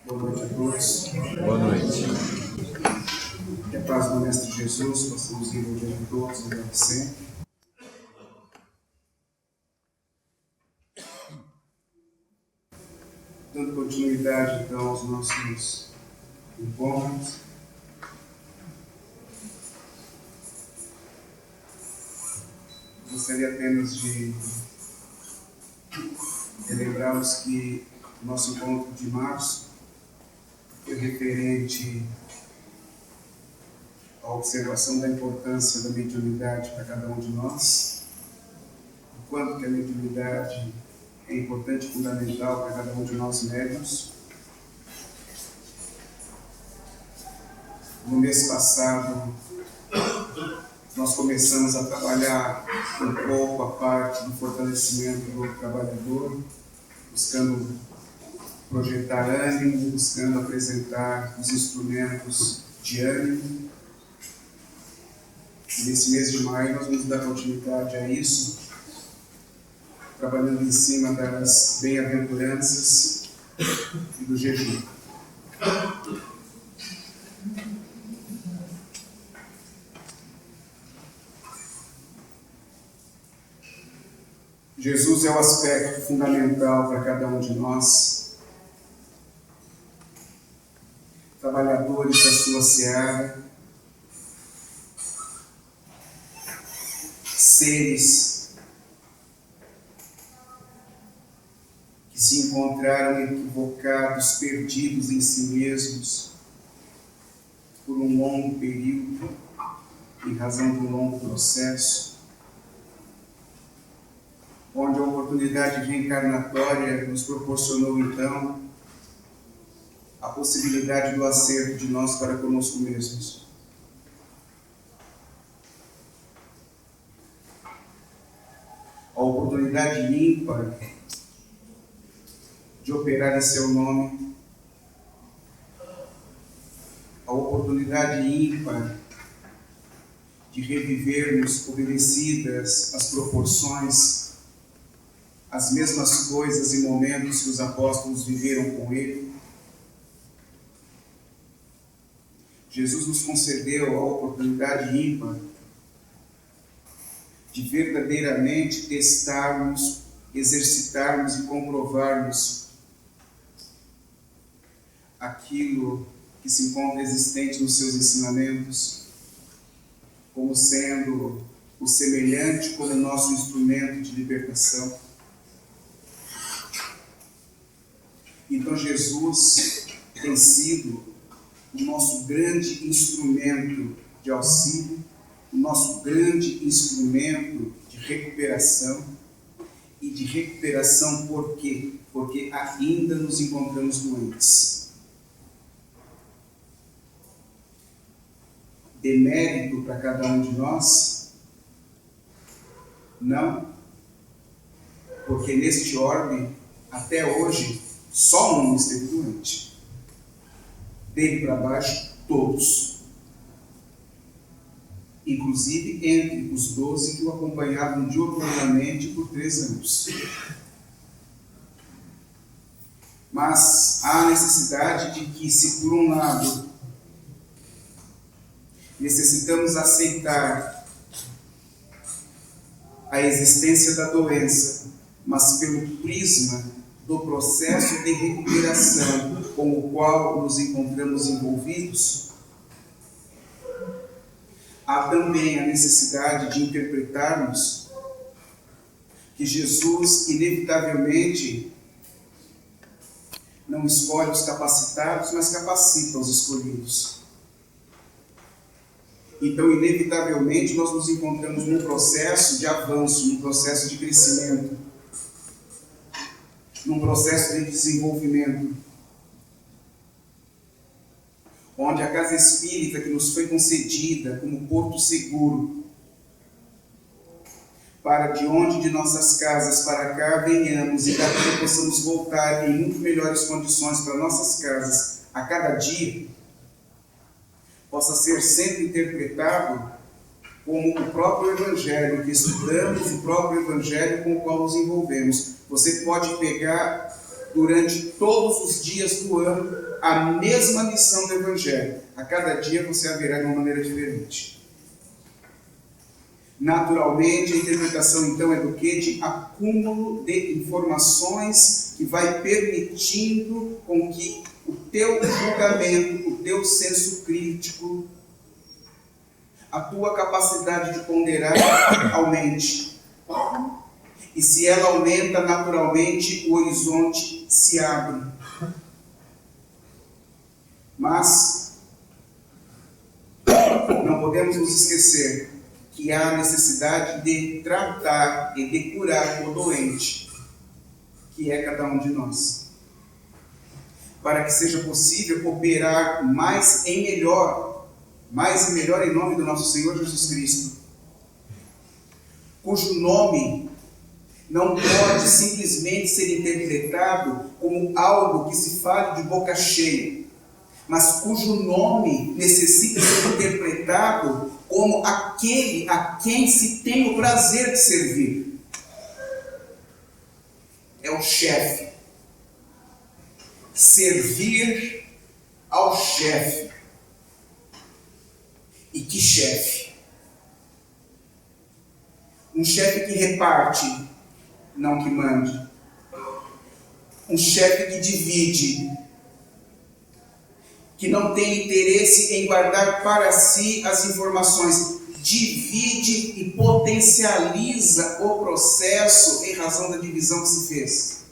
Boa noite a todos. Boa noite. Que a paz do Mestre Jesus possamos envolver a todos agora e sempre. Dando continuidade, então, aos nossos encontros. Gostaria apenas de relembrarmos que o nosso encontro de março foi referente à observação da importância da mediunidade para cada um de nós, o quanto que a mediunidade é importante e fundamental para cada um de nós médiuns. No mês passado, nós começamos a trabalhar um pouco a parte do fortalecimento do trabalhador, buscando projetar ânimo, buscando apresentar os instrumentos de ânimo. Nesse mês de maio, nós vamos dar continuidade a isso, trabalhando em cima das bem-aventuranças e do jejum. Jesus é o aspecto fundamental para cada um de nós, trabalhadores da sua seara, seres que se encontraram equivocados, perdidos em si mesmos por um longo período, em razão de um longo processo, onde a oportunidade reencarnatória nos proporcionou, então, a possibilidade do acerto de nós para conosco mesmos. A oportunidade ímpar de operar em seu nome, a oportunidade ímpar de revivermos, obedecidas às proporções, as mesmas coisas e momentos que os apóstolos viveram com ele. Jesus nos concedeu a oportunidade ímpar de verdadeiramente testarmos, exercitarmos e comprovarmos aquilo que se encontra existente nos seus ensinamentos, como sendo o semelhante como nosso instrumento de libertação. Então Jesus tem sido o nosso grande instrumento de auxílio, o nosso grande instrumento de recuperação. E de recuperação por quê? Porque ainda nos encontramos doentes. Demérito para cada um de nós? Não, porque neste orbe, até hoje, só um esteve doente. Dele para baixo, todos. Inclusive entre os 12 que o acompanhavam diuturnamente por 3 anos. Mas há necessidade de que, se por um lado necessitamos aceitar a existência da doença, mas pelo prisma do processo de recuperação com o qual nos encontramos envolvidos, há também a necessidade de interpretarmos que Jesus, inevitavelmente, não escolhe os capacitados, mas capacita os escolhidos. Então, inevitavelmente, nós nos encontramos num processo de avanço, num processo de crescimento, num processo de desenvolvimento, onde a casa espírita que nos foi concedida como porto seguro, para de onde de nossas casas para cá venhamos e daqui possamos voltar em muito melhores condições para nossas casas a cada dia, possa ser sempre interpretado como o próprio Evangelho que estudamos, o próprio Evangelho com o qual nos envolvemos. Você pode pegar durante todos os dias do ano, a mesma missão do Evangelho. A cada dia você a verá de uma maneira diferente. Naturalmente, a interpretação então é do quê? De acúmulo de informações que vai permitindo com que o teu julgamento, o teu senso crítico, a tua capacidade de ponderar aumente. E se ela aumenta, naturalmente, o horizonte se abre. Mas não podemos nos esquecer que há necessidade de tratar e de curar o doente, que é cada um de nós, para que seja possível operar mais e melhor em nome do nosso Senhor Jesus Cristo, cujo nome não pode simplesmente ser interpretado como algo que se fale de boca cheia, mas cujo nome necessita ser interpretado como aquele a quem se tem o prazer de servir. É o chefe. Servir ao chefe. E que chefe? Um chefe que reparte, não que mande. Um chefe que divide, que não tem interesse em guardar para si as informações, divide e potencializa o processo em razão da divisão que se fez.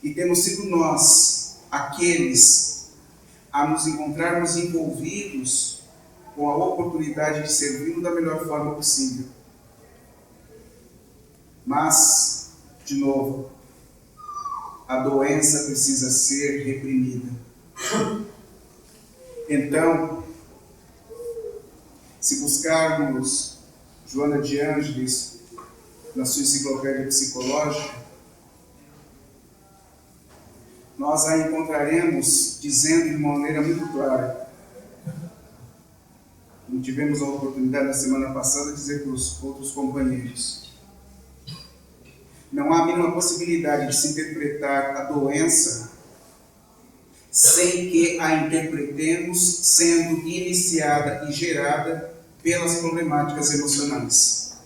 E temos sido nós, aqueles, a nos encontrarmos envolvidos com a oportunidade de servi-lo da melhor forma possível. Mas, de novo, a doença precisa ser reprimida. Então, se buscarmos Joana de Ângeles na sua enciclopédia psicológica, nós a encontraremos dizendo de uma maneira muito clara. Como tivemos a oportunidade na semana passada de dizer para os outros companheiros. Não há a mínima possibilidade de se interpretar a doença sem que a interpretemos sendo iniciada e gerada pelas problemáticas emocionais.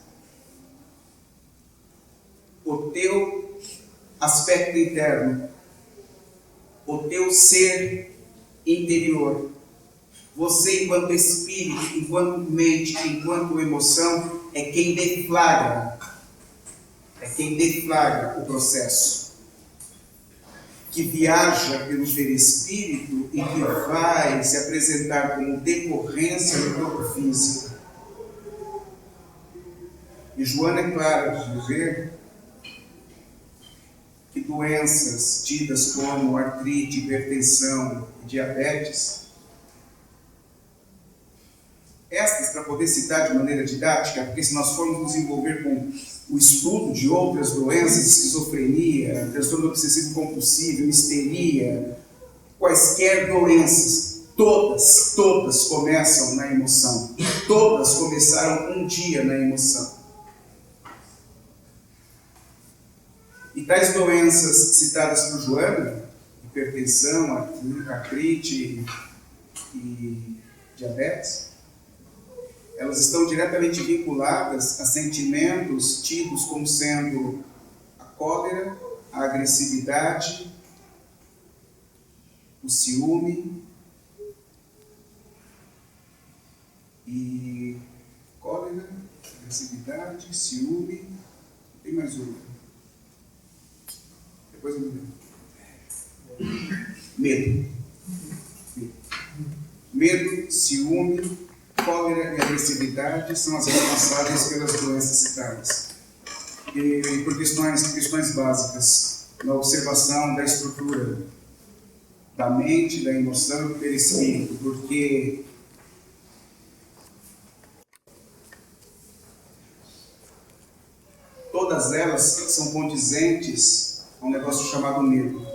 O teu aspecto interno, o teu ser interior, você enquanto espírito, enquanto mente, enquanto emoção, é quem deflagra o processo, que viaja pelo perispírito e que vai se apresentar como decorrência do corpo físico. E Joana é clara de dizer que doenças tidas como artrite, hipertensão e diabetes, estas, para poder citar de maneira didática, porque se nós formos nos envolver com o estudo de outras doenças, esquizofrenia, transtorno obsessivo compulsivo, histeria, quaisquer doenças, todas começam na emoção. Todas começaram um dia na emoção. E tais doenças citadas por Joana, hipertensão, artrite e diabetes, elas estão diretamente vinculadas a sentimentos tidos como sendo a cólera, a agressividade, o ciúme e cólera, agressividade, ciúme, tem mais outra. Depois eu me lembro. Medo, ciúme, cólera e agressividade são as responsáveis pelas doenças citadas. E por questões básicas, na observação da estrutura da mente, da emoção e do perispírito, porque todas elas são condizentes a um negócio chamado medo.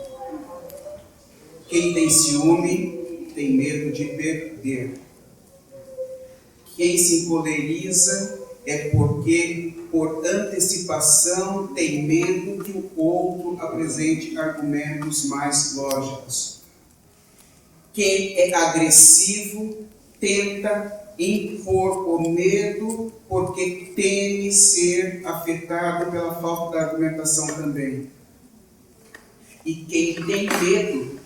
Quem tem ciúme tem medo de perder. Quem se encoleriza é porque, por antecipação, tem medo que o outro apresente argumentos mais lógicos. Quem é agressivo tenta impor o medo porque teme ser afetado pela falta da argumentação também. E quem tem medo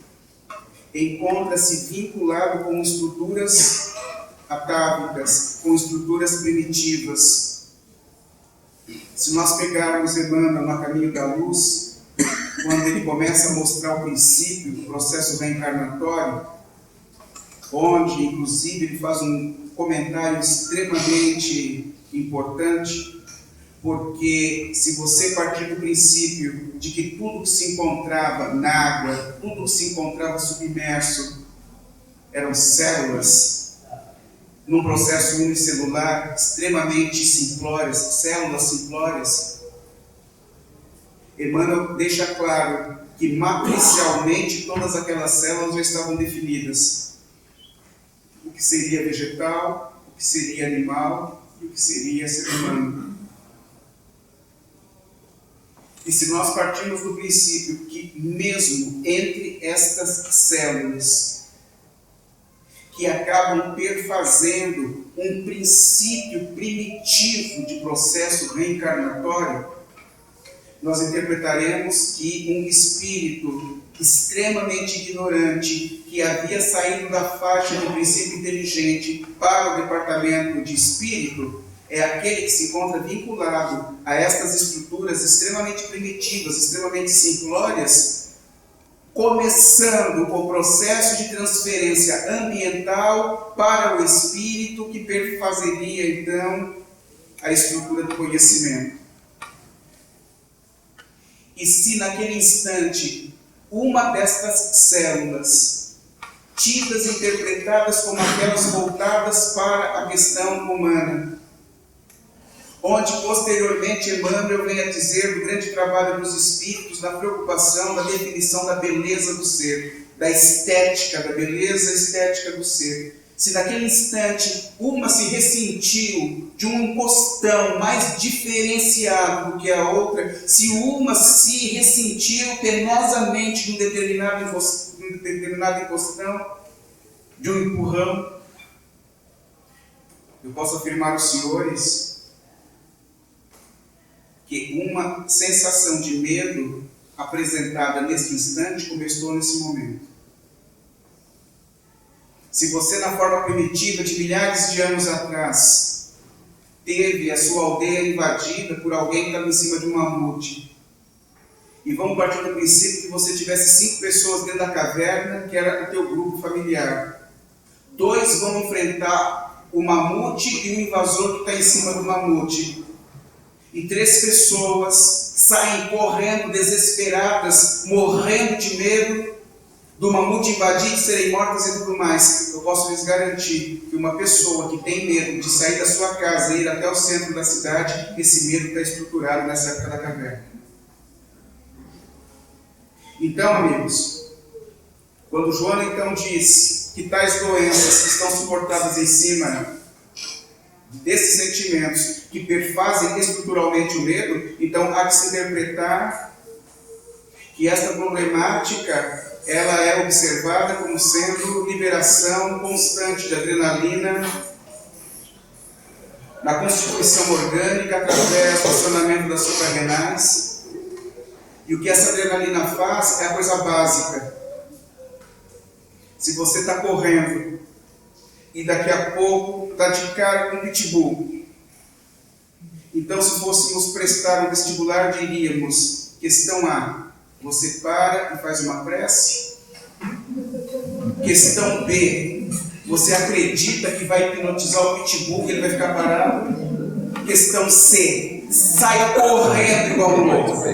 encontra-se vinculado com estruturas atávicas, com estruturas primitivas. Se nós pegarmos Emmanuel no Caminho da Luz, quando ele começa a mostrar o princípio do processo reencarnatório, onde, inclusive, ele faz um comentário extremamente importante, porque se você partir do princípio de que tudo que se encontrava na água, tudo que se encontrava submerso, eram células, num processo unicelular extremamente simplórias, células simplórias, Emmanuel deixa claro que matricialmente todas aquelas células já estavam definidas. O que seria vegetal, o que seria animal e o que seria ser humano. E se nós partirmos do princípio que mesmo entre estas células que acabam perfazendo um princípio primitivo de processo reencarnatório, nós interpretaremos que um espírito extremamente ignorante, que havia saído da faixa do princípio inteligente para o departamento de espírito, é aquele que se encontra vinculado a estas estruturas extremamente primitivas, extremamente simplórias, começando o processo de transferência ambiental para o espírito, que perfazeria então a estrutura do conhecimento. E se naquele instante uma destas células, tidas e interpretadas como aquelas voltadas para a questão humana, onde posteriormente Emmanuel vem a dizer do grande trabalho dos espíritos, da preocupação, da definição da beleza do ser, da estética, da beleza estética do ser. Se naquele instante uma se ressentiu de um encostão mais diferenciado do que a outra, se uma se ressentiu penosamente de um determinado encostão, de um empurrão, eu posso afirmar aos senhores que uma sensação de medo apresentada nesse instante começou nesse momento. Se você, na forma primitiva de milhares de anos atrás, teve a sua aldeia invadida por alguém que estava em cima de um mamute, e vamos partir do princípio que você tivesse 5 pessoas dentro da caverna, que era o teu grupo familiar. 2 vão enfrentar o mamute e o invasor que está em cima do mamute. E 3 pessoas saem correndo, desesperadas, morrendo de medo do mamute invadir, de serem mortas e tudo mais. Eu posso lhes garantir que uma pessoa que tem medo de sair da sua casa e ir até o centro da cidade, esse medo está estruturado nessa época da caverna. Então, amigos, quando Joana então diz que tais doenças que estão suportadas em cima desses sentimentos que perfazem estruturalmente o medo, então há que se interpretar que esta problemática ela é observada como sendo liberação constante de adrenalina na constituição orgânica através do acionamento das suprarrenais. E o que essa adrenalina faz é a coisa básica. Se você está correndo e daqui a pouco está de cara com um pitbull, então se fôssemos prestar um vestibular, diríamos: questão A, você para e faz uma prece. Questão B, você acredita que vai hipnotizar o pitbull, que ele vai ficar parado. Questão C, sai correndo igual um louco.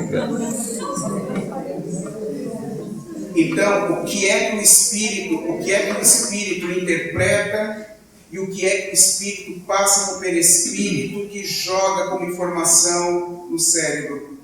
Então, o que é que o espírito interpreta e o que é que o espírito passa para o perispírito, que joga como informação no cérebro?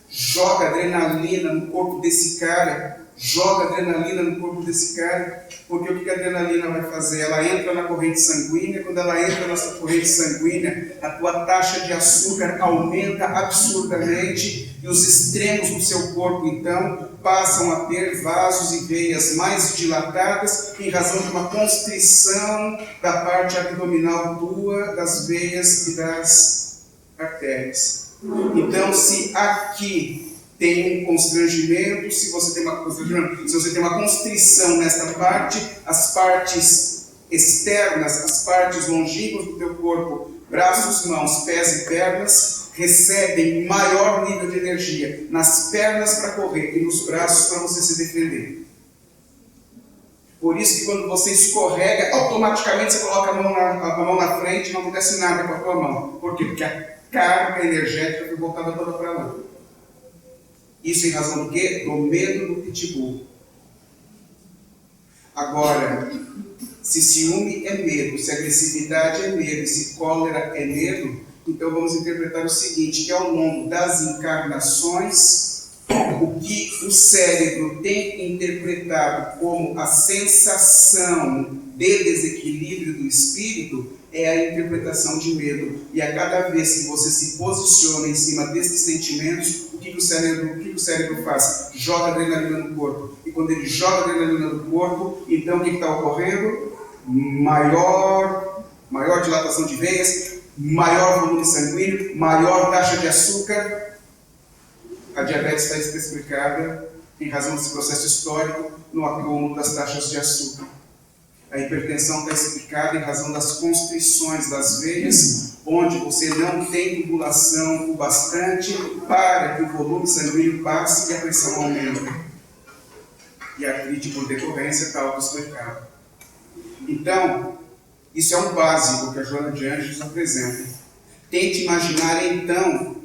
Joga adrenalina no corpo desse cara, joga adrenalina no corpo desse cara, porque o que a adrenalina vai fazer? Ela entra na corrente sanguínea, quando ela entra nessa corrente sanguínea, a tua taxa de açúcar aumenta absurdamente e os extremos do seu corpo, então, passam a ter vasos e veias mais dilatadas em razão de uma constrição da parte abdominal tua, das veias e das artérias. Então, se aqui tem um constrangimento, se você tem uma constrição nesta parte, as partes externas, as partes longínquas do teu corpo, braços, mãos, pés e pernas, recebem maior nível de energia nas pernas para correr e nos braços para você se defender. Por isso que quando você escorrega, automaticamente você coloca a mão na frente e não acontece nada com a tua mão. Por quê? Porque a carga energética foi voltada toda para lá. Isso em razão do quê? Do medo do pitbull. Agora, se ciúme é medo, se agressividade é medo, se cólera é medo, então vamos interpretar o seguinte, que ao longo das encarnações, o que o cérebro tem interpretado como a sensação de desequilíbrio do espírito é a interpretação de medo. E a cada vez que você se posiciona em cima desses sentimentos, o que o cérebro faz? Joga adrenalina no corpo. E quando ele joga adrenalina no corpo, então o que está ocorrendo? Maior dilatação de veias, maior volume sanguíneo, maior taxa de açúcar. A diabetes está explicada em razão desse processo histórico no acúmulo das taxas de açúcar. A hipertensão está explicada em razão das constrições das veias, onde você não tem tubulação o bastante para que o volume sanguíneo passe e a pressão aumente. E a artrite, por decorrência, está autoexplicada. Então, isso é um básico que a Joana de Ângeles apresenta. Tente imaginar, então,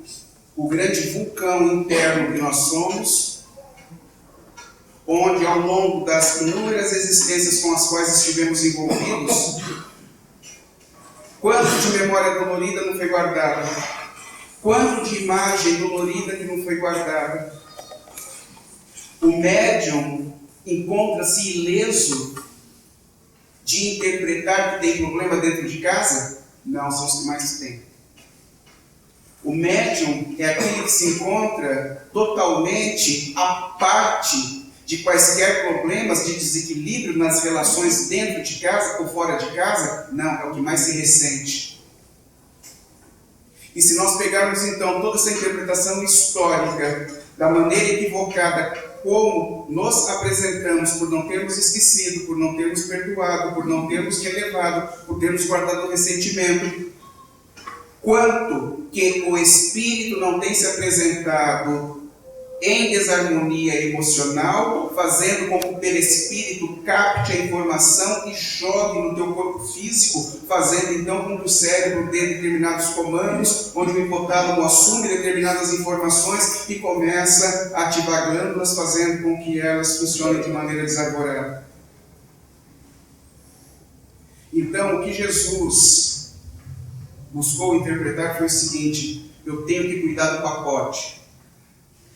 o grande vulcão interno que nós somos, onde ao longo das inúmeras existências com as quais estivemos envolvidos, quanto de memória dolorida não foi guardada? Quanto de imagem dolorida que não foi guardada? O médium encontra-se ileso de interpretar que tem problema dentro de casa? Não, são os que mais têm. O médium é aquele que se encontra totalmente à parte de quaisquer problemas de desequilíbrio nas relações dentro de casa ou fora de casa? Não, é o que mais se ressente. E se nós pegarmos então toda essa interpretação histórica da maneira equivocada como nos apresentamos, por não termos esquecido, por não termos perdoado, por não termos relevado, por termos guardado o ressentimento, quanto que o espírito não tem se apresentado em desarmonia emocional, fazendo com que o perispírito capte a informação e jogue no teu corpo físico, fazendo então com que o cérebro dê determinados comandos, onde o hipotálamo assume determinadas informações e começa a ativar glândulas, fazendo com que elas funcionem de maneira desarvorada. Então, o que Jesus buscou interpretar foi o seguinte: eu tenho que cuidar do pacote.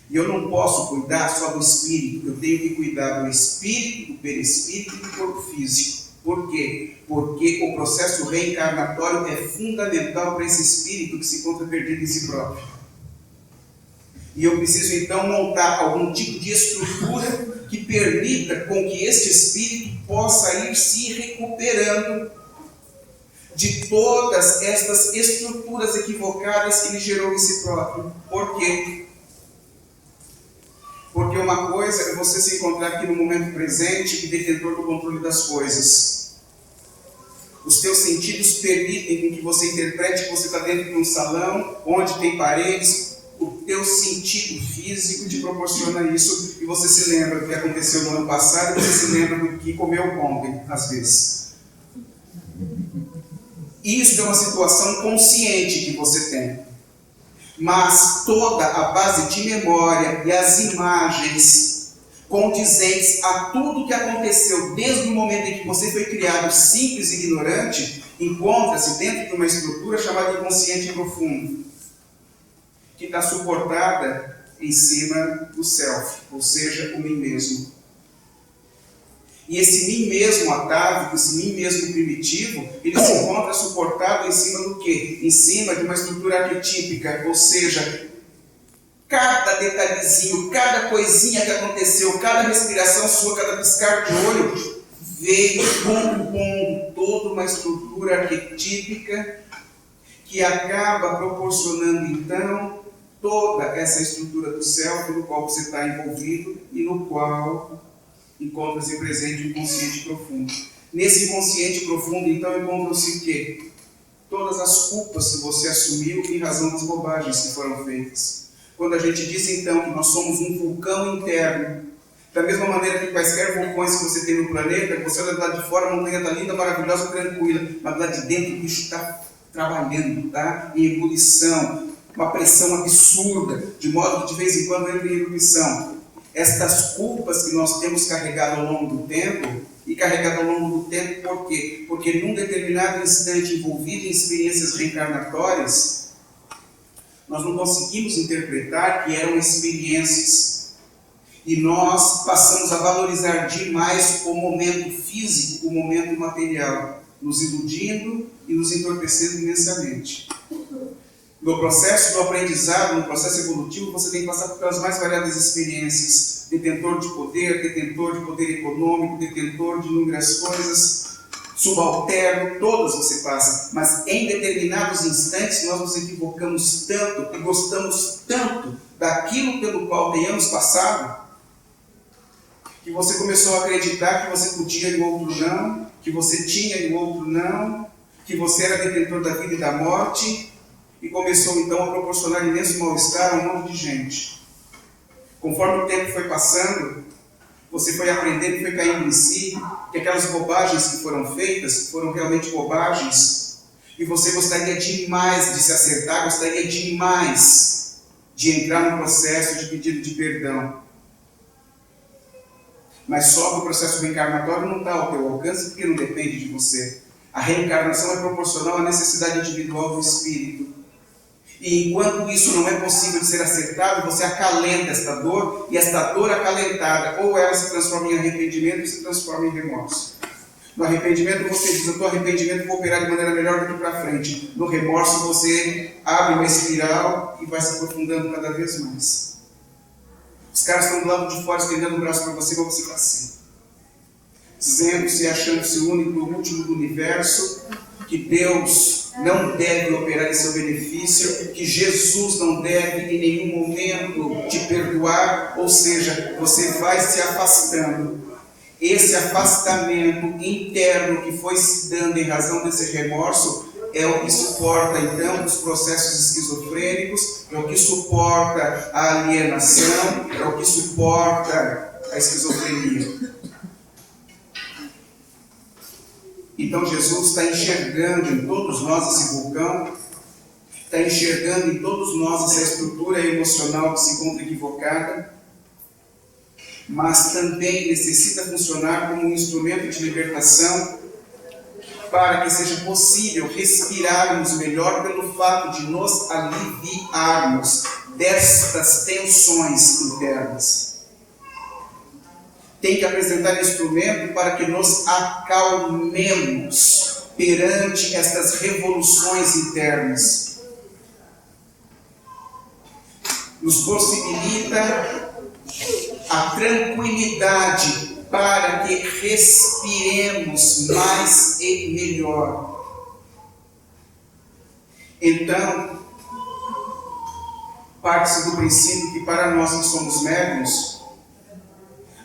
E eu não posso cuidar só do espírito, eu tenho que cuidar do espírito, do perispírito e do corpo físico. Por quê? Porque o processo reencarnatório é fundamental para esse espírito que se encontra perdido em si próprio. E eu preciso então montar algum tipo de estrutura que permita com que este espírito possa ir se recuperando de todas estas estruturas equivocadas que ele gerou em si próprio. Por quê? Porque uma coisa é você se encontrar aqui no momento presente e detentor do controle das coisas. Os teus sentidos permitem que você interprete que você está dentro de um salão onde tem paredes. O teu sentido físico te proporciona isso e você se lembra do que aconteceu no ano passado e você se lembra do que comeu ontem, às vezes. Isso é uma situação consciente que você tem. Mas toda a base de memória e as imagens condizentes a tudo que aconteceu desde o momento em que você foi criado simples e ignorante, encontra-se dentro de uma estrutura chamada inconsciente profundo, que está suportada em cima do self, ou seja, o mim mesmo. E esse mim mesmo atávico, esse mim mesmo primitivo, ele se encontra suportado em cima do quê? Em cima de uma estrutura arquetípica, ou seja, cada detalhezinho, cada coisinha que aconteceu, cada respiração sua, cada piscar de olho, veio compondo toda uma estrutura arquetípica que acaba proporcionando, então, toda essa estrutura do self no qual você está envolvido e no qual encontra-se presente o inconsciente profundo. Nesse inconsciente profundo, então, encontram-se o quê? Todas as culpas que você assumiu em razão das bobagens que foram feitas. Quando a gente diz, então, que nós somos um vulcão interno, da mesma maneira que quaisquer vulcões que você tem no planeta, você olha do lado de fora, a montanha está linda, maravilhosa, tranquila, mas do lado de dentro o bicho está trabalhando, tá? Em ebulição, uma pressão absurda, de modo que de vez em quando entra em erupção. Estas culpas que nós temos carregado ao longo do tempo, e carregado ao longo do tempo por quê? Porque num determinado instante envolvido em experiências reencarnatórias, nós não conseguimos interpretar que eram experiências. E nós passamos a valorizar demais o momento físico, o momento material, nos iludindo e nos entorpecendo imensamente. No processo do aprendizado, no processo evolutivo, você tem que passar pelas mais variadas experiências. Detentor de poder econômico, detentor de inúmeras coisas, subalterno, todas você passa. Mas em determinados instantes nós nos equivocamos tanto e gostamos tanto daquilo pelo qual tenhamos passado, que você começou a acreditar que você podia e o outro não, que você tinha e o outro não, que você era detentor da vida e da morte, e começou então a proporcionar imenso mal-estar a um monte de gente. Conforme o tempo foi passando, você foi aprendendo e foi caindo em si, que aquelas bobagens que foram feitas foram realmente bobagens, e você gostaria demais de se acertar, gostaria demais de entrar no processo de pedido de perdão. Mas só que o processo reencarnatório não está ao teu alcance, porque não depende de você. A reencarnação é proporcional à necessidade individual do espírito. E enquanto isso não é possível de ser acertado, você acalenta esta dor, e esta dor acalentada, ou ela se transforma em arrependimento, ou se transforma em remorso. No arrependimento você diz, eu estou arrependimento, vou operar de maneira melhor daqui para frente. No remorso você abre uma espiral e vai se aprofundando cada vez mais. Os caras estão do lado de fora estendendo o braço para você, mas você está assim. Dizendo-se e achando-se o único e o último do universo, que Deus não deve operar em seu benefício, que Jesus não deve em nenhum momento te perdoar, ou seja, você vai se afastando. Esse afastamento interno que foi se dando em razão desse remorso é o que suporta então os processos esquizofrênicos, é o que suporta a alienação, é o que suporta a esquizofrenia. Então Jesus está enxergando em todos nós esse vulcão, está enxergando em todos nós essa estrutura emocional que se encontra equivocada, mas também necessita funcionar como um instrumento de libertação para que seja possível respirarmos melhor pelo fato de nos aliviarmos destas tensões internas. Tem que apresentar instrumento para que nos acalmemos perante estas revoluções internas. Nos possibilita a tranquilidade para que respiremos mais e melhor. Então, parte-se do princípio que para nós que somos médiuns,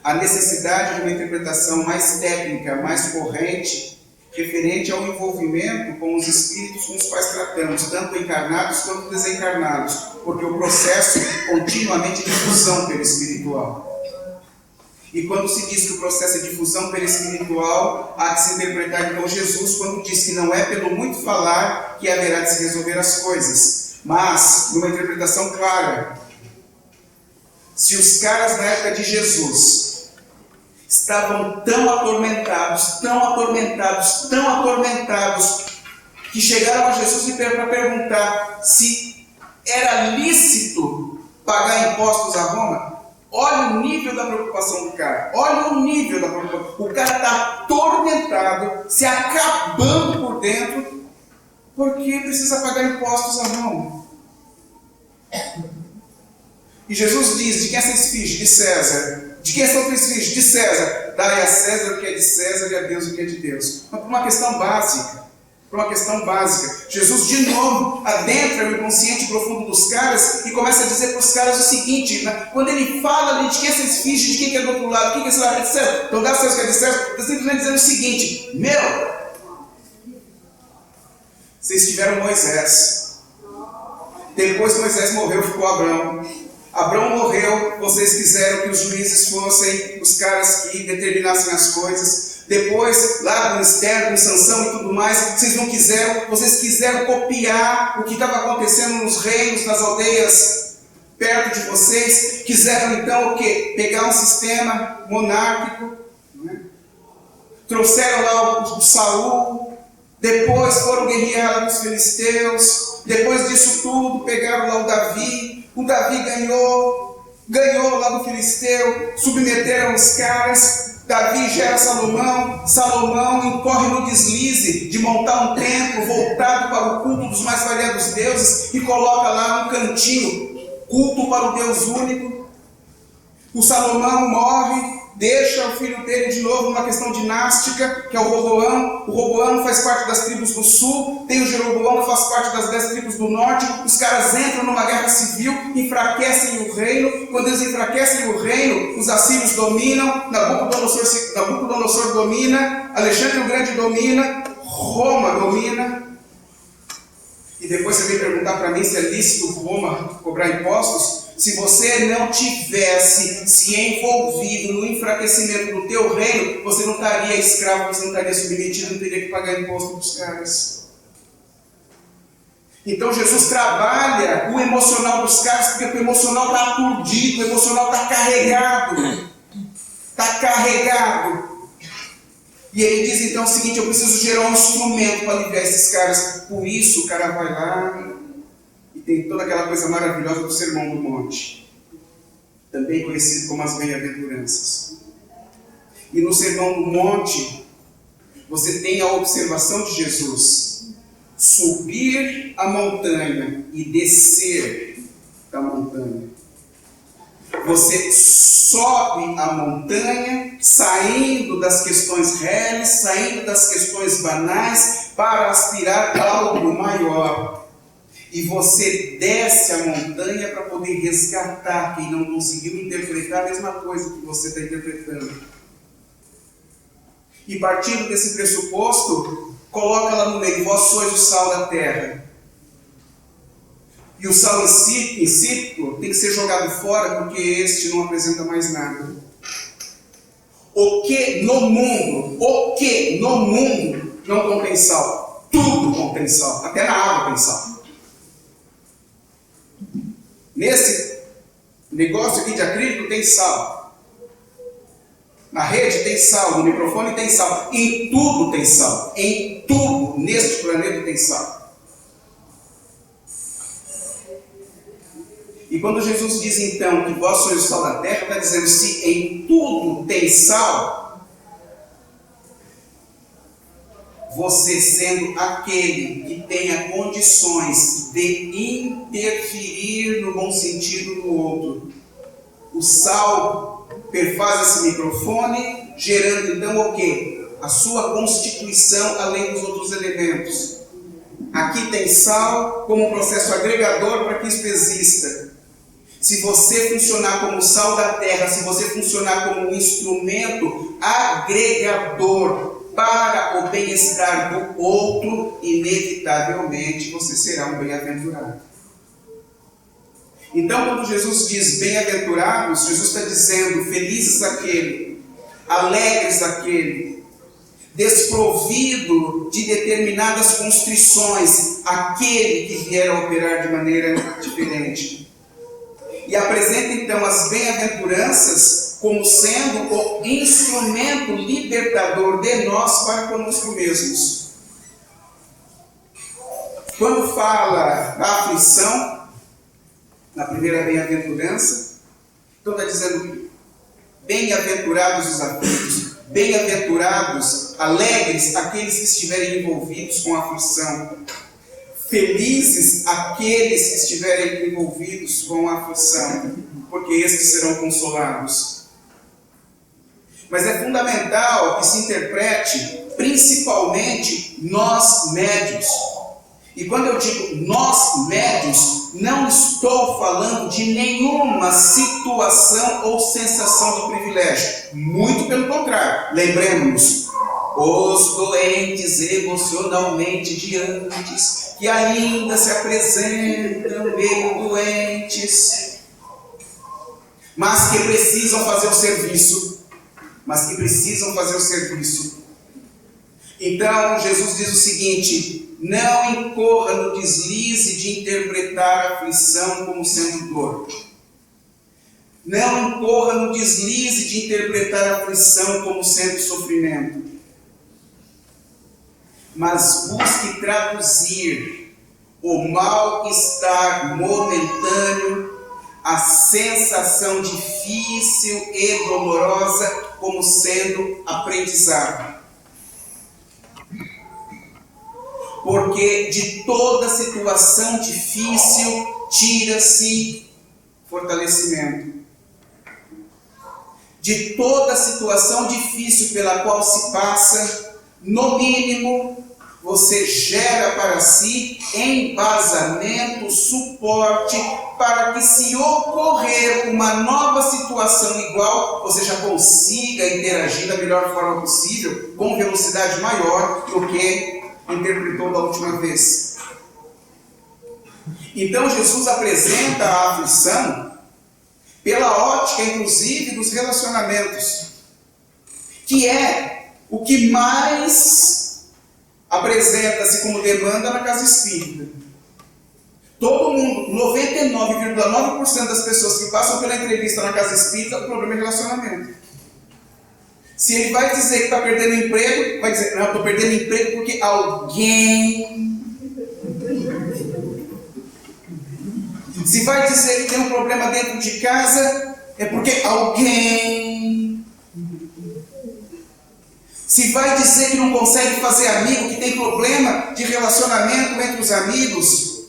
a necessidade de uma interpretação mais técnica, mais corrente, referente ao envolvimento com os espíritos com os quais tratamos, tanto encarnados quanto desencarnados, porque o processo continuamente é de fusão perispiritual. E quando se diz que o processo é de fusão perispiritual, há que se interpretar então Jesus quando diz que não é pelo muito falar que haverá de se resolver as coisas, mas numa interpretação clara. Se os caras na época de Jesus estavam tão atormentados, que chegaram a Jesus para perguntar se era lícito pagar impostos a Roma. Olha o nível da preocupação do cara. Olha o nível da preocupação. O cara está atormentado, se acabando por dentro, porque precisa pagar impostos a Roma. E Jesus diz: de quem é essa esfinge? De César. De quem é essa outra esfinge? De César. Dai a César o que é de César e a Deus o que é de Deus. Mas por uma questão básica. Por uma questão básica. Jesus de novo adentra o inconsciente profundo dos caras e começa a dizer para os caras o seguinte, né? Quando ele fala ali de quem é essa esfinge, de quem é do outro lado, de quem é esse lado, é de César, então dá a César o que é de César, está simplesmente dizendo o seguinte: vocês tiveram Moisés. Depois que Moisés morreu, ficou Abrão. Abrão morreu, vocês quiseram que os juízes fossem os caras que determinassem as coisas. Depois, lá no ministério, com Sansão e tudo mais, vocês não quiseram, vocês quiseram copiar o que estava acontecendo nos reinos, nas aldeias perto de vocês. Quiseram então o quê? Pegar um sistema monárquico, né? Trouxeram lá o Saul, depois foram guerrear lá com os filisteus, depois disso tudo, pegaram lá o Davi ganhou lá do filisteu, submeteram os caras. Davi gera Salomão incorre no deslize de montar um templo voltado para o culto dos mais variados deuses e coloca lá um cantinho, culto para o Deus único. O Salomão morre, deixa o filho dele de novo numa questão dinástica, que é o Roboão. O Roboão faz parte das tribos do sul, tem o Jeroboão que faz parte das 10 tribos do norte. Os caras entram numa guerra civil, enfraquecem o reino. Quando eles enfraquecem o reino, os assírios dominam, Nabucodonosor domina, Alexandre o Grande domina, Roma domina. E depois você vem perguntar para mim se é lícito Roma cobrar impostos? Se você não tivesse se envolvido no enfraquecimento do teu reino, você não estaria escravo, você não estaria submetido, não teria que pagar imposto dos caras. Então Jesus trabalha o emocional dos caras, porque o emocional está aturdido, o emocional está carregado. Está carregado. E ele diz então o seguinte: eu preciso gerar um instrumento para aliviar esses caras. Por isso o cara vai lá e tem toda aquela coisa maravilhosa do Sermão do Monte, também conhecido como as bem-aventuranças. E no Sermão do Monte você tem a observação de Jesus: subir a montanha e descer da montanha. Você sobe a montanha, saindo das questões reais, saindo das questões banais, para aspirar a algo maior. E você desce a montanha para poder resgatar quem não conseguiu interpretar a mesma coisa que você está interpretando. E partindo desse pressuposto, coloca lá no meio: vós sois o sal da terra. E o sal insípido tem que ser jogado fora, porque este não apresenta mais nada. O que no mundo não contém sal? Tudo contém sal, até na água tem sal. Nesse negócio aqui de acrílico tem sal. Na rede tem sal, no microfone tem sal. Em tudo tem sal. Em tudo neste planeta tem sal. E quando Jesus diz então que vós sois o sal da terra, está dizendo: se em tudo tem sal, você sendo aquele que tenha condições de interferir no bom sentido no outro. O sal perfaz esse microfone, gerando então o quê? A sua constituição além dos outros elementos. Aqui tem sal como um processo agregador para que isso exista. Se você funcionar como sal da terra, se você funcionar como um instrumento agregador para o bem-estar do outro, inevitavelmente você será um bem-aventurado. Então, quando Jesus diz bem-aventurados, Jesus está dizendo: felizes aquele, alegres aquele, desprovido de determinadas constrições, aquele que vier a operar de maneira diferente. E apresenta então as bem-aventuranças como sendo o instrumento libertador de nós para conosco mesmos. Quando fala da aflição, na primeira bem-aventurança, Então está dizendo, bem-aventurados os aflitos, bem-aventurados, alegres, aqueles que estiverem envolvidos com a aflição. Felizes aqueles que estiverem envolvidos com a aflição, porque estes serão consolados. Mas é fundamental que se interprete, principalmente nós médios. E quando eu digo nós médios, não estou falando de nenhuma situação ou sensação de privilégio. Muito pelo contrário. Lembremos-nos, os doentes emocionalmente diantes, que ainda se apresentam meio doentes, mas que precisam fazer o serviço. Então, Jesus diz o seguinte: não incorra no deslize de interpretar a aflição como sendo dor. Não incorra no deslize de interpretar a aflição como sendo sofrimento. Mas busque traduzir o mal-estar momentâneo, a sensação difícil e dolorosa, como sendo aprendizado. Porque de toda situação difícil tira-se fortalecimento. De toda situação difícil pela qual se passa, no mínimo, você gera para si embasamento, suporte, para que, se ocorrer uma nova situação igual, você já consiga interagir da melhor forma possível, com velocidade maior do que interpretou da última vez. Então, Jesus apresenta a aflição pela ótica, inclusive, dos relacionamentos, que é o que mais apresenta-se como demanda na casa espírita. Todo mundo, 99,9% das pessoas que passam pela entrevista na casa espírita, o problema é relacionamento. Se ele vai dizer que está perdendo emprego, vai dizer, não, estou perdendo emprego porque alguém... Se vai dizer que tem um problema dentro de casa, é porque alguém... Se vai dizer que não consegue fazer amigo, que tem problema de relacionamento entre os amigos,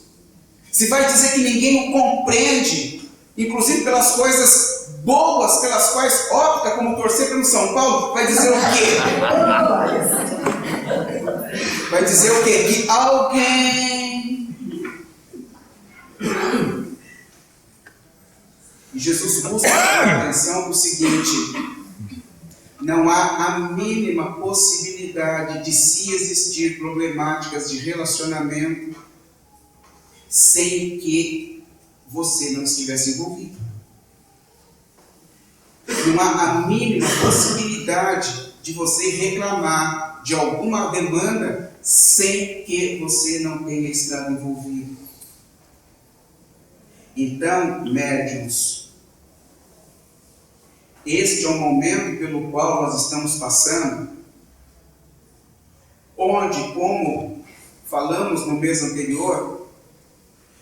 se vai dizer que ninguém o compreende, inclusive pelas coisas boas pelas quais opta, como torcer pelo São Paulo, vai dizer o quê? Vai dizer o quê? Que alguém... E Jesus busca a atenção para o seguinte: não há a mínima possibilidade de se existir problemáticas de relacionamento sem que você não estivesse envolvido. Não há a mínima possibilidade de você reclamar de alguma demanda sem que você não tenha estado envolvido. Então, médiuns, este é o momento pelo qual nós estamos passando, onde, como falamos no mês anterior,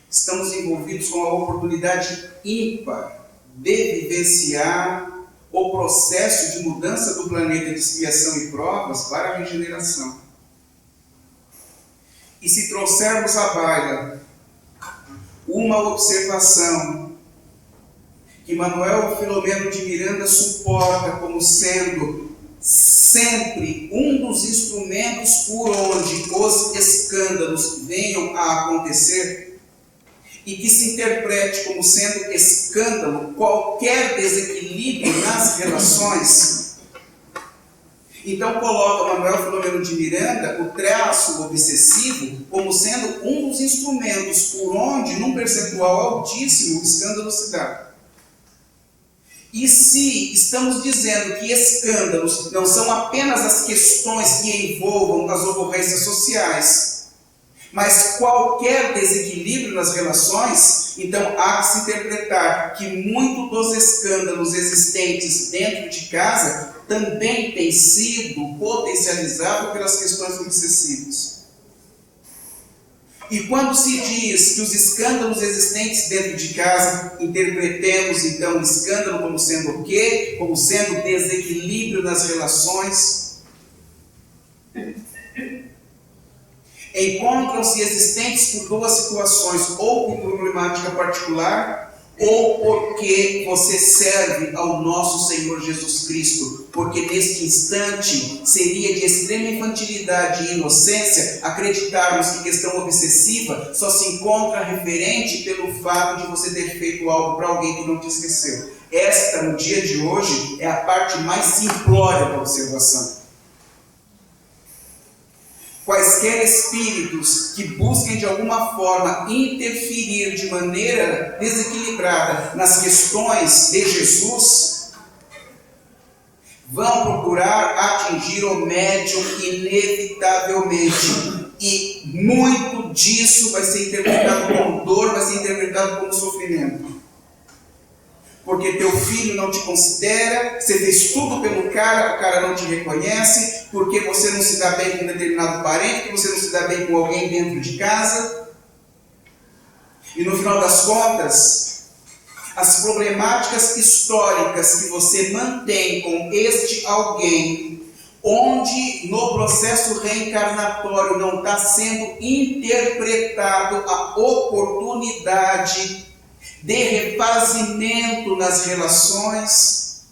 estamos envolvidos com a oportunidade ímpar de vivenciar o processo de mudança do planeta de expiação e provas para a regeneração. E se trouxermos à baila uma observação que Manuel Filomeno de Miranda suporta como sendo sempre um dos instrumentos por onde os escândalos venham a acontecer, e que se interprete como sendo escândalo qualquer desequilíbrio nas relações. Então coloca Manuel Filomeno de Miranda o traço obsessivo como sendo um dos instrumentos por onde, num percentual altíssimo, o escândalo se dá. E se estamos dizendo que escândalos não são apenas as questões que envolvam as ocorrências sociais, mas qualquer desequilíbrio nas relações, então há que se interpretar que muito dos escândalos existentes dentro de casa também tem sido potencializado pelas questões obsessivas. E quando se diz que os escândalos existentes dentro de casa, interpretemos então o escândalo como sendo o quê? Como sendo desequilíbrio nas relações. Encontram-se existentes por duas situações, ou por problemática particular, ou porque você serve ao nosso Senhor Jesus Cristo, porque neste instante seria de extrema infantilidade e inocência acreditarmos que questão obsessiva só se encontra referente pelo fato de você ter feito algo para alguém que não te esqueceu. Esta, no dia de hoje, é a parte mais simplória da observação. Quaisquer espíritos que busquem de alguma forma interferir de maneira desequilibrada nas questões de Jesus, vão procurar atingir o médium inevitavelmente. E muito disso vai ser interpretado como dor, vai ser interpretado como sofrimento. Porque teu filho não te considera, você fez tudo pelo cara, o cara não te reconhece, porque você não se dá bem com um determinado parente, porque você não se dá bem com alguém dentro de casa. E no final das contas, as problemáticas históricas que você mantém com este alguém, onde no processo reencarnatório não está sendo interpretado a oportunidade de refazimento nas relações,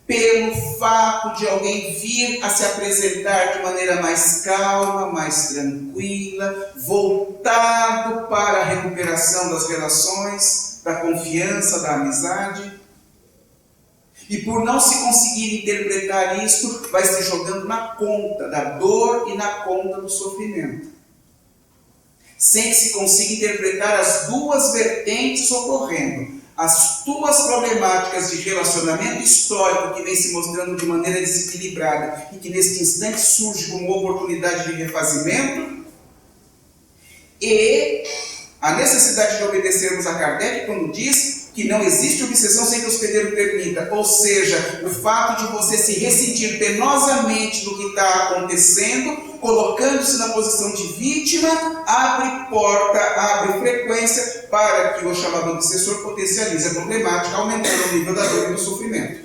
pelo fato de alguém vir a se apresentar de maneira mais calma, mais tranquila, voltado para a recuperação das relações, da confiança, da amizade. E por não se conseguir interpretar isto, vai se jogando na conta da dor e na conta do sofrimento, sem que se consiga interpretar as duas vertentes ocorrendo. As duas problemáticas de relacionamento histórico que vem se mostrando de maneira desequilibrada e que neste instante surge como oportunidade de refazimento, e a necessidade de obedecermos a Kardec quando diz que não existe obsessão sem que o hospedeiro permita, ou seja, o fato de você se ressentir penosamente do que está acontecendo, colocando-se na posição de vítima, abre porta, abre frequência para que o chamado obsessor potencialize a problemática, aumentando o nível da dor e do sofrimento.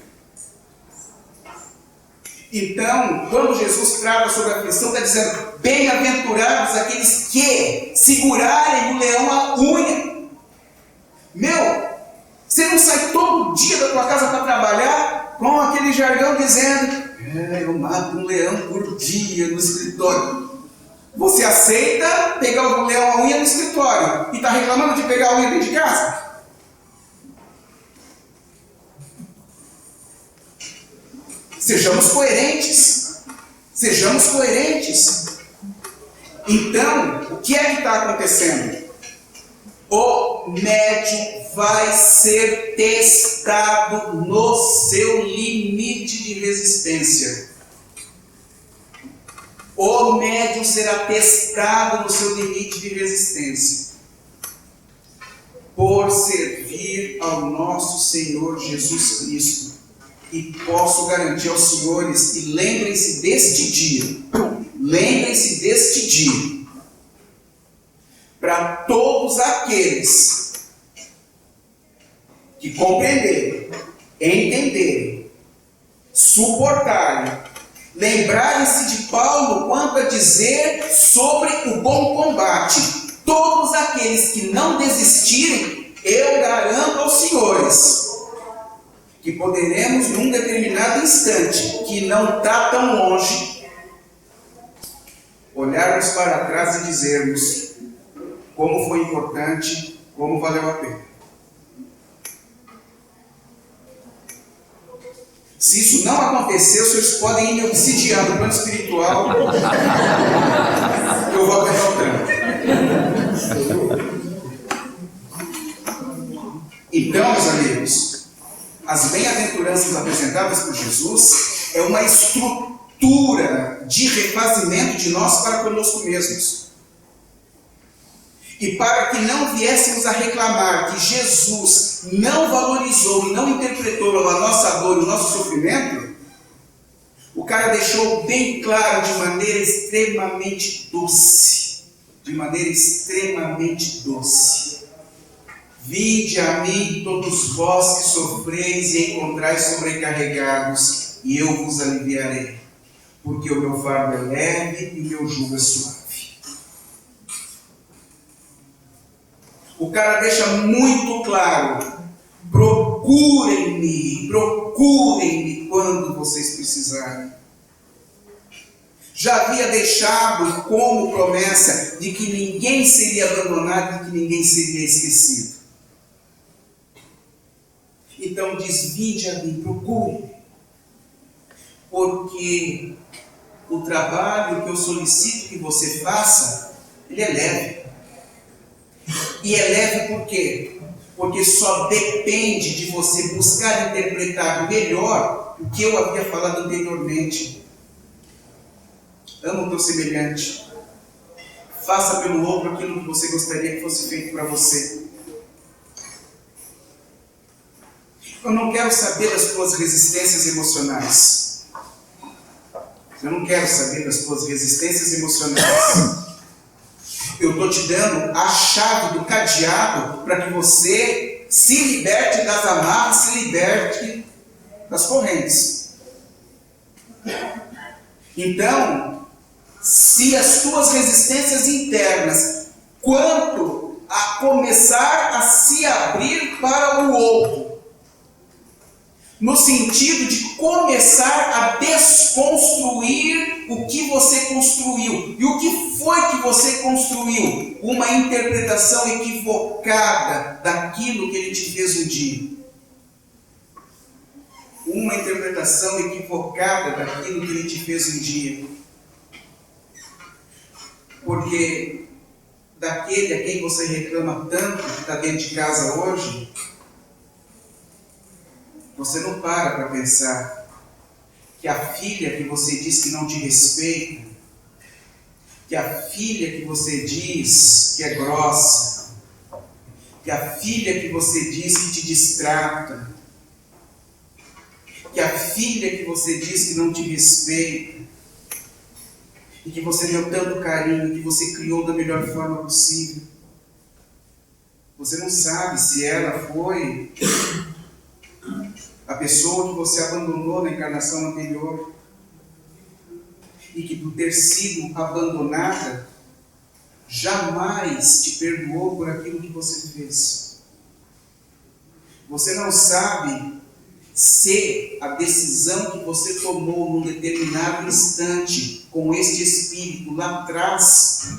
Então, quando Jesus trata sobre a aflição, está dizendo: bem-aventurados aqueles que segurarem o leão à unha. Meu, você não sai todo dia da tua casa para trabalhar com aquele jargão dizendo: eu mato um leão por dia no escritório. Você aceita pegar o leão à unha no escritório e está reclamando de pegar a unha dentro de casa? Sejamos coerentes. Sejamos coerentes. Então, o que é que está acontecendo? O médium vai ser testado no seu limite de resistência. O médium será testado no seu limite de resistência, por servir ao nosso Senhor Jesus Cristo. E posso garantir aos senhores, e lembrem-se deste dia, para todos aqueles que compreenderem, entenderem, suportarem, lembrarem-se de Paulo quanto a dizer sobre o bom combate. Todos aqueles que não desistirem, eu garanto aos senhores que poderemos, num determinado instante, que não está tão longe, olharmos para trás e dizermos como foi importante, como valeu a pena. Se isso não acontecer, os senhores podem ir me obsidiar no plano espiritual, que eu vou aguentar o tranco. Então, meus amigos, as bem-aventuranças apresentadas por Jesus é uma estrutura de refazimento de nós para conosco mesmos. E para que não viéssemos a reclamar que Jesus não valorizou e não interpretou a nossa dor e o nosso sofrimento, o cara deixou bem claro de maneira extremamente doce. de maneira extremamente doce. Vinde a mim, todos vós que sofreis e encontrais sobrecarregados, e eu vos aliviarei. Porque o meu fardo é leve e o meu jugo é suave. O cara deixa muito claro: procurem-me quando vocês precisarem. Já havia deixado como promessa de que ninguém seria abandonado, de que ninguém seria esquecido. Então diz: vinde a mim, procure. Porque o trabalho que eu solicito que você faça, ele é leve. E é leve por quê? Porque só depende de você buscar interpretar melhor o que eu havia falado anteriormente. Ama o teu semelhante. Faça pelo outro aquilo que você gostaria que fosse feito para você. Eu não quero saber das tuas resistências emocionais. Eu não quero saber das tuas resistências emocionais. Eu estou te dando a chave do cadeado para que você se liberte das amarras, se liberte das correntes. Então, se as tuas resistências internas, quanto a começar a se abrir para o outro, no sentido de começar a desconstruir o que você construiu. E o que foi que você construiu? Uma interpretação equivocada daquilo que ele te fez um dia. Uma interpretação equivocada daquilo que ele te fez um dia. Porque daquele a quem você reclama tanto, que está dentro de casa hoje, você não para pensar que a filha que você diz que não te respeita, que a filha que você diz que é grossa, que a filha que você diz que te distrata, que a filha que você diz que não te respeita, e que você deu tanto carinho, que você criou da melhor forma possível, você não sabe se ela foi a pessoa que você abandonou na encarnação anterior, e que por ter sido abandonada, jamais te perdoou por aquilo que você fez. Você não sabe se a decisão que você tomou num determinado instante, com este espírito lá atrás,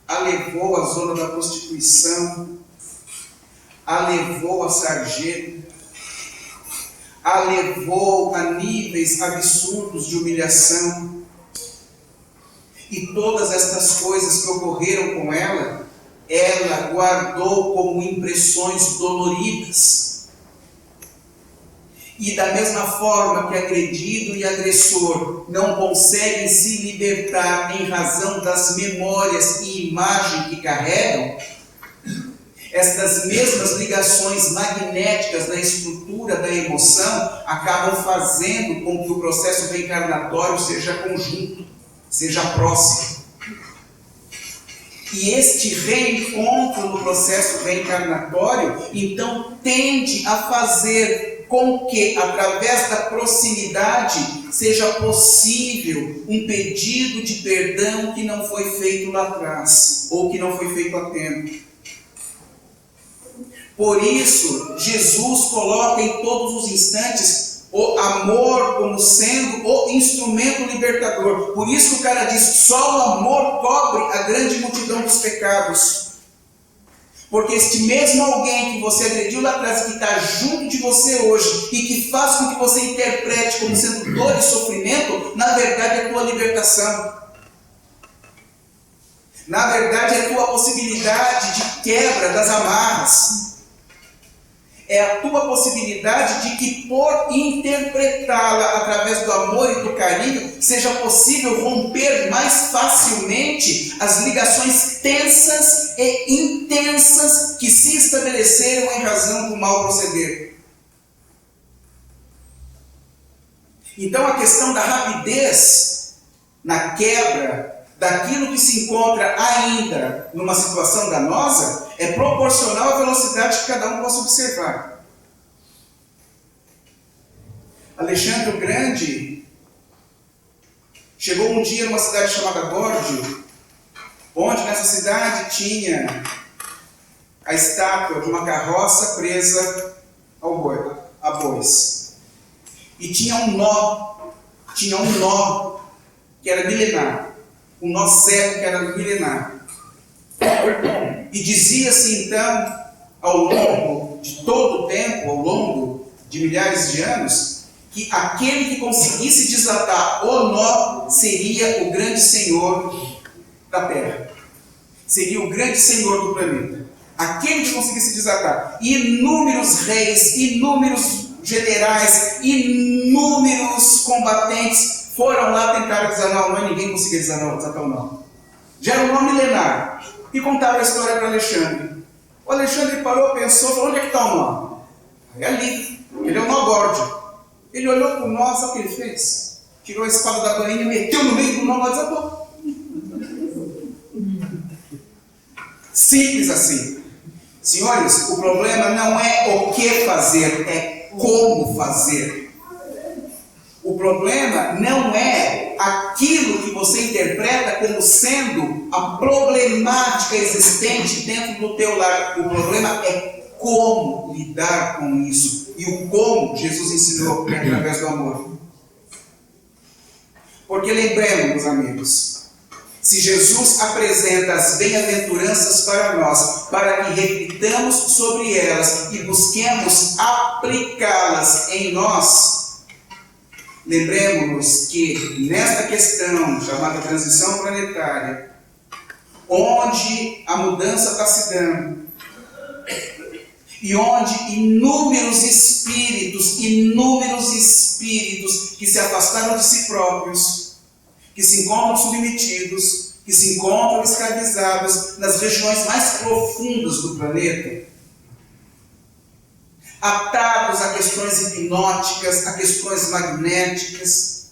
a levou à zona da prostituição, a levou à sarjeta, a levou a níveis absurdos de humilhação. E todas estas coisas que ocorreram com ela, ela guardou como impressões doloridas. E da mesma forma que agredido e agressor não conseguem se libertar em razão das memórias e imagem que carregam, estas mesmas ligações magnéticas da estrutura da emoção acabam fazendo com que o processo reencarnatório seja conjunto, seja próximo. E este reencontro no processo reencarnatório, então, tende a fazer com que, através da proximidade, seja possível um pedido de perdão que não foi feito lá atrás, ou que não foi feito a tempo. Por isso, Jesus coloca em todos os instantes o amor como sendo o instrumento libertador. Por isso que o cara diz: só o amor cobre a grande multidão dos pecados. Porque este mesmo alguém que você agrediu lá atrás, que está junto de você hoje, e que faz com que você interprete como sendo dor e sofrimento, na verdade é a tua libertação. Na verdade é a tua possibilidade de quebra das amarras. É a tua possibilidade de que, por interpretá-la através do amor e do carinho, seja possível romper mais facilmente as ligações tensas e intensas que se estabeleceram em razão do mau proceder. Então, a questão da rapidez na quebra daquilo que se encontra ainda numa situação danosa é proporcional à velocidade que cada um possa observar. Alexandre o Grande chegou um dia numa cidade chamada Górdio, onde nessa cidade tinha a estátua de uma carroça presa a bois. E tinha um nó que era milenar, um nó cego que era milenar. E dizia-se então, ao longo de todo o tempo, ao longo de milhares de anos, que aquele que conseguisse desatar o nó seria o grande senhor da Terra. Seria o grande senhor do planeta. Aquele que conseguisse desatar. Inúmeros reis, inúmeros generais, inúmeros combatentes foram lá tentar desatar o nó e ninguém conseguia desatar o nó. Já era um nó milenar. E contava a história para Alexandre. O Alexandre parou, pensou, falou: onde é que está o nó? É ali. Ele é o nó Górdio. Ele olhou para o nó, sabe o que ele fez? Tirou a espada da bainha, meteu no meio do nó e desatou. Simples assim. Senhores, o problema não é o que fazer, é como fazer. O problema não é aquilo que você interpreta como sendo a problemática existente dentro do teu lar. O problema é como lidar com isso. E o como Jesus ensinou através do amor. Porque lembremos, meus amigos, se Jesus apresenta as bem-aventuranças para nós, para que reflitamos sobre elas e busquemos aplicá-las em nós, lembremos-nos que nesta questão chamada transição planetária, onde a mudança está se dando, e onde inúmeros espíritos que se afastaram de si próprios, que se encontram submetidos, que se encontram escravizados nas regiões mais profundas do planeta, atados a questões hipnóticas, a questões magnéticas,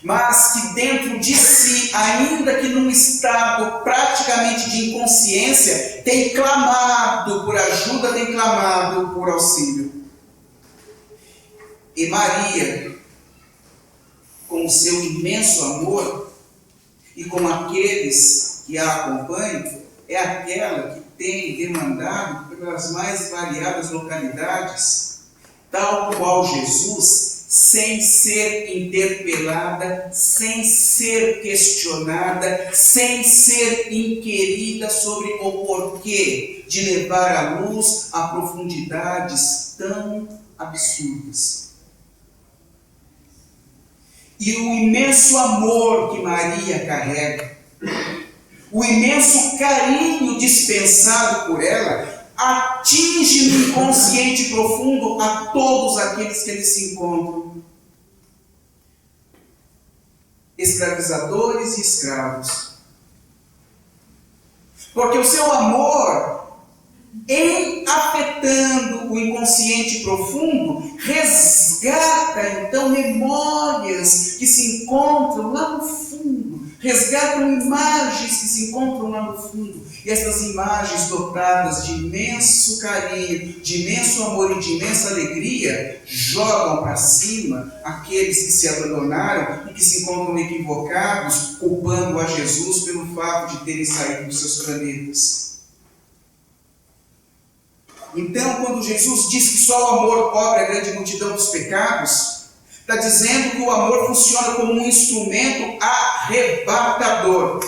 mas que dentro de si, ainda que num estado praticamente de inconsciência, tem clamado por ajuda, tem clamado por auxílio. E Maria, com o seu imenso amor, e com aqueles que a acompanham, é aquela que tem demandado pelas mais variadas localidades, tal qual Jesus, sem ser interpelada, sem ser questionada, sem ser inquirida sobre o porquê de levar à luz a profundidades tão absurdas. E o imenso amor que Maria carrega, o imenso carinho dispensado por ela, atinge no inconsciente profundo a todos aqueles que eles se encontram. Escravizadores e escravos. Porque o seu amor, em afetando o inconsciente profundo, resgata então memórias que se encontram lá no fundo, resgatam imagens que se encontram lá no fundo, e essas imagens dotadas de imenso carinho, de imenso amor e de imensa alegria, jogam para cima aqueles que se abandonaram e que se encontram equivocados, culpando a Jesus pelo fato de terem saído dos seus planetas. Então, quando Jesus diz que só o amor cobre a grande multidão dos pecados, está dizendo que o amor funciona como um instrumento arrebatador.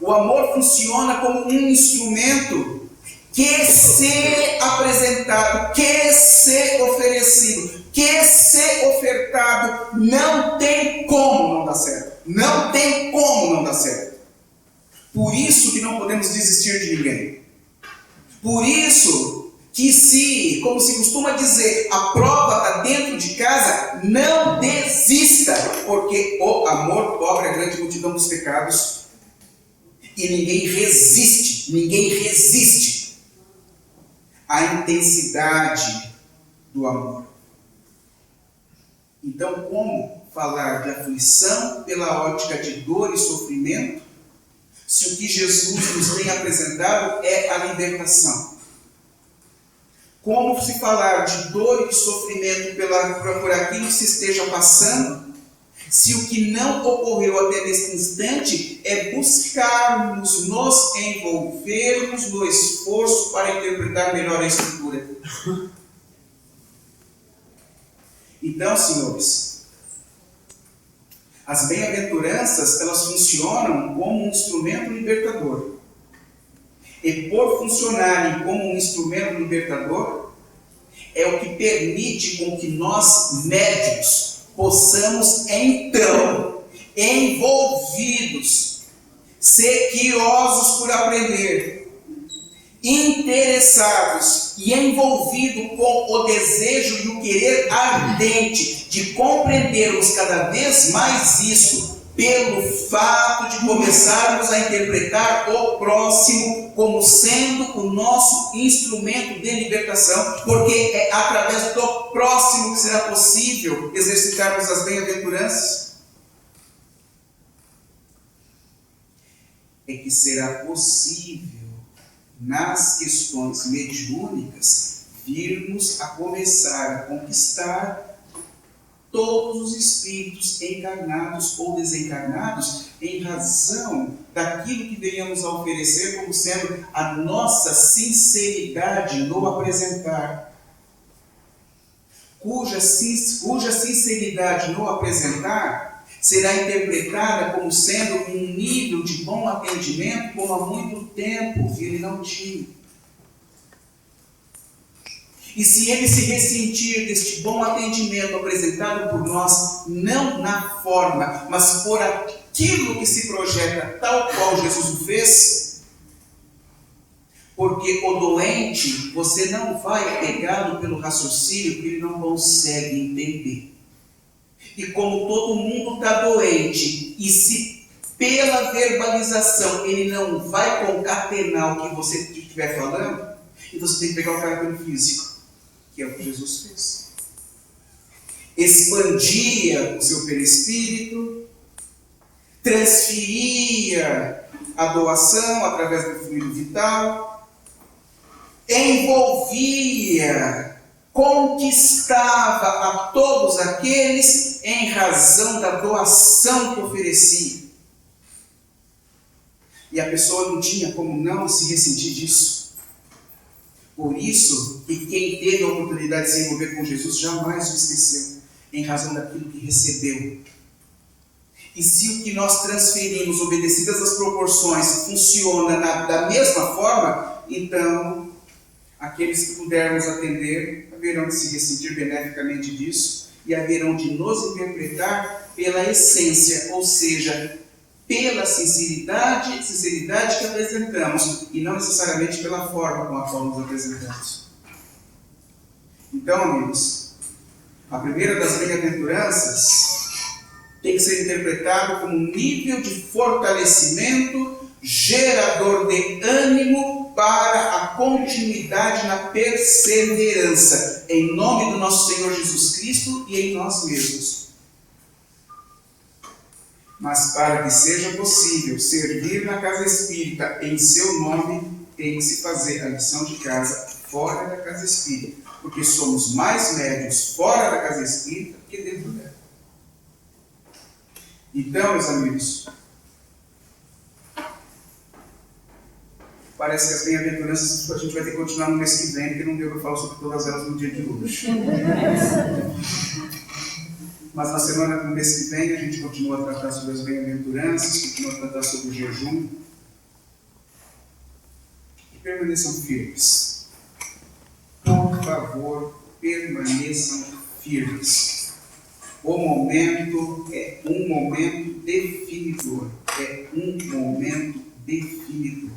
O amor funciona como um instrumento que, se apresentado, que, se oferecido, que, se ofertado, não tem como não dar certo. Não tem como não dar certo. Por isso que não podemos desistir de ninguém. Por isso que, se, como se costuma dizer, a prova está dentro de casa, não desista, porque o amor cobre a grande multidão dos pecados e ninguém resiste à intensidade do amor. Então, como falar de aflição pela ótica de dor e sofrimento, se o que Jesus nos tem apresentado é a libertação? Como se falar de dor e de sofrimento por aquilo que se esteja passando, se o que não ocorreu até nesse instante é buscarmos nos envolvermos no esforço para interpretar melhor a Escritura? Então, senhores, as bem-aventuranças, elas funcionam como um instrumento libertador. E por funcionarem como um instrumento libertador, é o que permite com que nós, médicos, possamos então, envolvidos, sequiosos por aprender, interessados e envolvidos com o desejo e o querer ardente de compreendermos cada vez mais isso, pelo fato de começarmos a interpretar o próximo como sendo o nosso instrumento de libertação, porque é através do próximo que será possível exercitarmos as bem-aventuranças. É que será possível, nas questões mediúnicas, virmos a começar a conquistar todos os espíritos encarnados ou desencarnados em razão daquilo que venhamos a oferecer como sendo a nossa sinceridade no apresentar, cuja sinceridade no apresentar será interpretada como sendo um nível de bom atendimento como há muito tempo ele não tinha. E se ele se ressentir deste bom atendimento apresentado por nós, não na forma, mas por aquilo que se projeta tal qual Jesus o fez, porque o doente, você não vai pegá-lo pelo raciocínio que ele não consegue entender. E como todo mundo está doente, e se pela verbalização ele não vai concatenar o que você estiver falando, e você tem que pegar o cara pelo físico, que é o que Jesus fez. Expandia o seu perispírito, transferia a doação através do fluido vital, envolvia, conquistava a todos aqueles em razão da doação que oferecia. E a pessoa não tinha como não se ressentir disso. Por isso que quem teve a oportunidade de se envolver com Jesus jamais o esqueceu, em razão daquilo que recebeu. E se o que nós transferimos, obedecidas as proporções, funciona da mesma forma, então aqueles que pudermos atender haverão de se ressentir beneficamente disso e haverão de nos interpretar pela essência, ou seja, pela sinceridade que apresentamos e não necessariamente pela forma com a qual nos apresentamos. Então, amigos, a primeira das bem-aventuranças tem que ser interpretado como um nível de fortalecimento gerador de ânimo para a continuidade na perseverança, em nome do nosso Senhor Jesus Cristo e em nós mesmos. Mas para que seja possível servir na casa espírita em seu nome, tem que se fazer a lição de casa fora da casa espírita, porque somos mais médios fora da casa espírita que dentro dela. Então, meus amigos, parece que as bem-aventuranças a gente vai ter que continuar no mês que vem, porque não deu para falar sobre todas elas no dia de hoje. Mas na semana do mês que vem a gente continua a tratar sobre as bem-aventuranças, continua a tratar sobre o jejum. E permaneçam firmes. Por favor, permaneçam firmes. O momento é um momento definidor. É um momento definidor.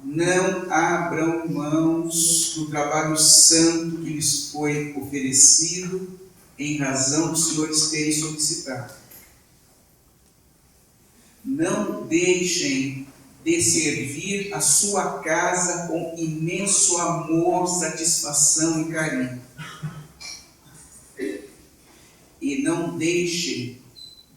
Não abram mãos do trabalho santo que lhes foi oferecido em razão dos senhores terem solicitado. Não deixem de servir a sua casa com imenso amor, satisfação e carinho. E não deixem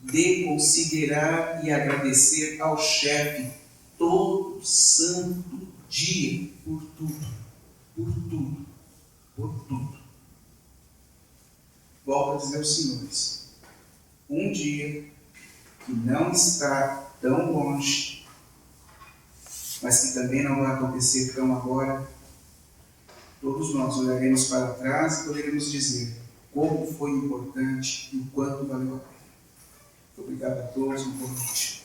de considerar e agradecer ao chefe todo santo dia por tudo, por tudo, por tudo. Volto a dizer aos senhores, um dia que não está tão longe, mas que também não vai acontecer tão agora, todos nós olharemos para trás e poderemos dizer como foi importante e o quanto valeu a pena. Obrigado a todos, uma boa noite.